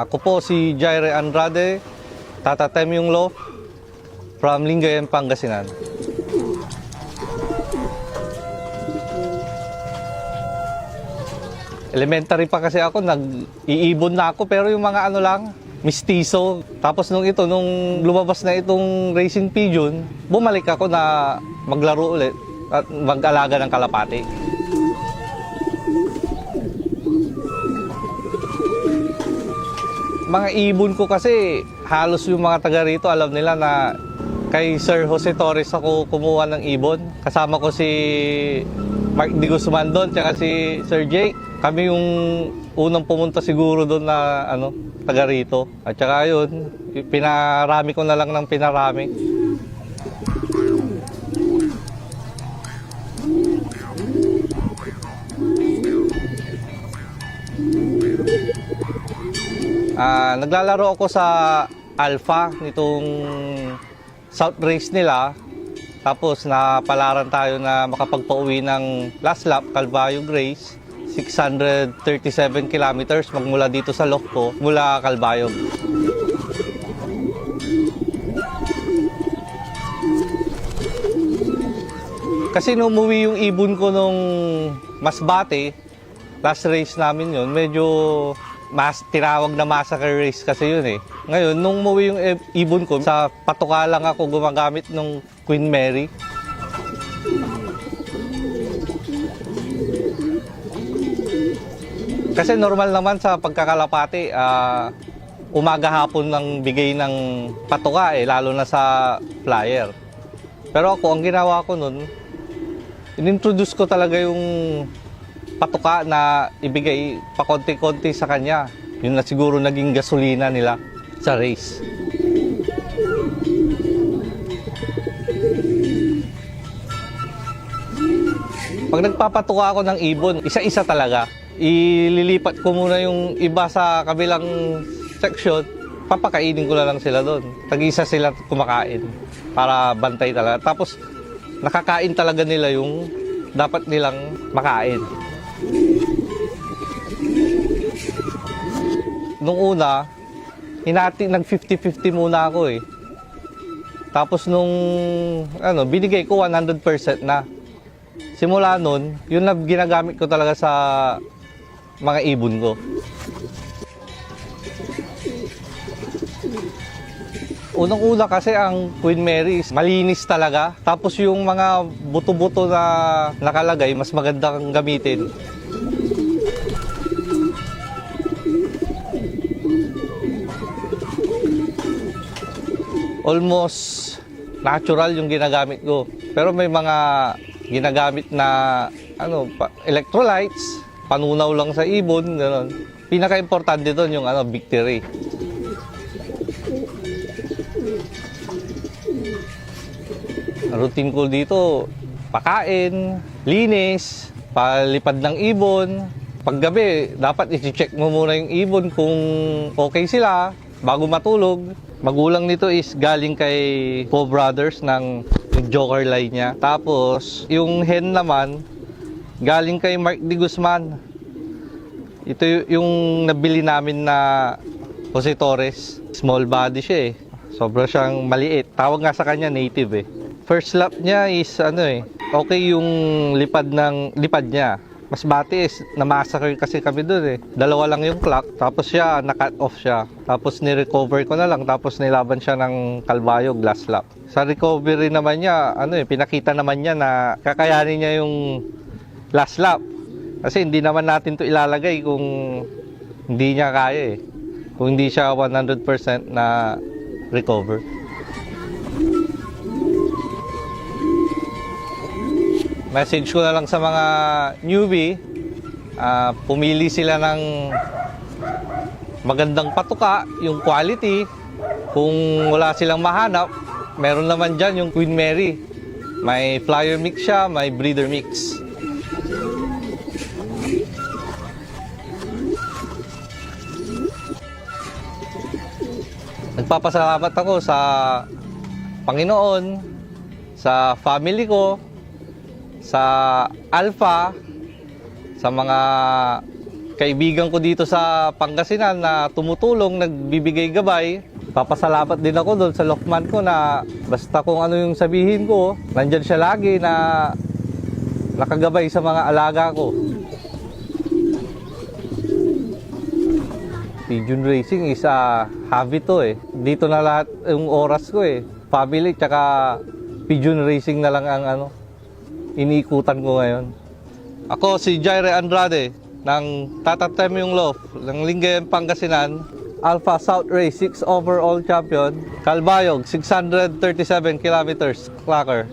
Ako po si Jaire Andrade, tatatem yung law from Lingayen, Pangasinan. Elementary pa kasi ako, nag-iibon na ako, pero yung mga ano lang, mistiso. Tapos nung lumabas na itong racing pigeon, bumalik ako na maglaro ulit at mag-alaga ng kalapati. Mga ibon ko kasi, halos yung mga taga rito alam nila na kay Sir Jose Torres ako kumuha ng ibon. Kasama ko si Mark D. Guzman doon, tsaka si Sir Jake. Kami yung unang pumunta siguro doon na taga rito. At tsaka yun, pinarami ko na lang ng pinarami. Naglalaro ako sa Alpha nitong South Race nila. Tapos napalaran tayo na makapagpauwi ng last lap, Calvayo Grace. 637 kilometers magmula dito sa Locco, mula Calvayo. Kasi nung umuwi yung ibon ko nung Masbate, last race namin yun, medyo tinawag na massacre race kasi yun eh. Ngayon, nung umuwi yung ibon ko, sa patuka lang ako gumagamit ng Queen Mary. Kasi normal naman sa pagkakalapati, umaga hapon ng bigay ng patuka eh, lalo na sa flyer. Pero ako, ang ginawa ko nun, inintroduce ko talaga yung patuka na ibigay pa konti-konti sa kanya. Yun na siguro naging gasolina nila sa race. Pag nagpapatuka ako ng ibon, isa-isa talaga. Ililipat ko muna yung iba sa kabilang section, papakainin ko na lang sila doon. Tag-isa sila kumakain para bantay talaga. Tapos nakakain talaga nila yung dapat nilang makain. Nung una, nag 50-50 muna ako eh. Tapos nung binigay ko 100% na. Simula nun, yun na ginagamit ko talaga sa mga ibon ko. Unang-una kasi ang Queen Mary malinis talaga. Tapos yung mga buto-buto na nakalagay, mas maganda kang gamitin. Almost natural yung ginagamit ko. Pero may mga ginagamit na electrolytes, panunaw lang sa ibon, gano'n. Pinaka-importante doon yung victory. Routine ko dito, pakain, linis, palipad ng ibon. Paggabi, dapat i-check mo muna yung ibon kung okay sila bago matulog. Magulang nito is galing kay Paul Brothers ng Joker line niya. Tapos, yung hen naman, galing kay Mark D. Guzman. Ito yung nabili namin na Jose Torres. Small body siya eh. Sobra siyang maliit. Tawag nga sa kanya native eh. First lap niya is okay yung lipad niya. Mas bati is na-massacre kasi kami doon eh. Dalawa lang yung clock, tapos siya na-cut off siya. Tapos ni-recover ko na lang, tapos nilaban siya ng Calvayo glass lap. Sa recovery naman niya, pinakita naman niya na kakayanin niya yung last lap. Kasi hindi naman natin to ilalagay kung hindi niya kaya eh. Kung hindi siya 100% na recover. Message ko na lang sa mga newbie, pumili sila ng magandang patuka, yung quality. Kung wala silang mahanap, meron naman dyan yung Queen Mary. May flyer mix siya, may breeder mix. Nagpapasalamat ako sa Panginoon, sa family ko, sa Alpha, sa mga kaibigan ko dito sa Pangasinan na tumutulong, nagbibigay gabay. Papasalamat din ako doon sa Lokman ko na basta kung ano yung sabihin ko, nandyan siya lagi na nakagabay sa mga alaga ko. Pigeon racing is a hobby to eh. Dito na lahat yung oras ko eh. Family tsaka pigeon racing na lang ang iniikutan ko ngayon. Ako si Jaire Andrade ng Tatatem yung Loft ng Lingayen, Pangasinan. Alpha South Race 6 overall champion. Calbayog 637 kilometers clocker.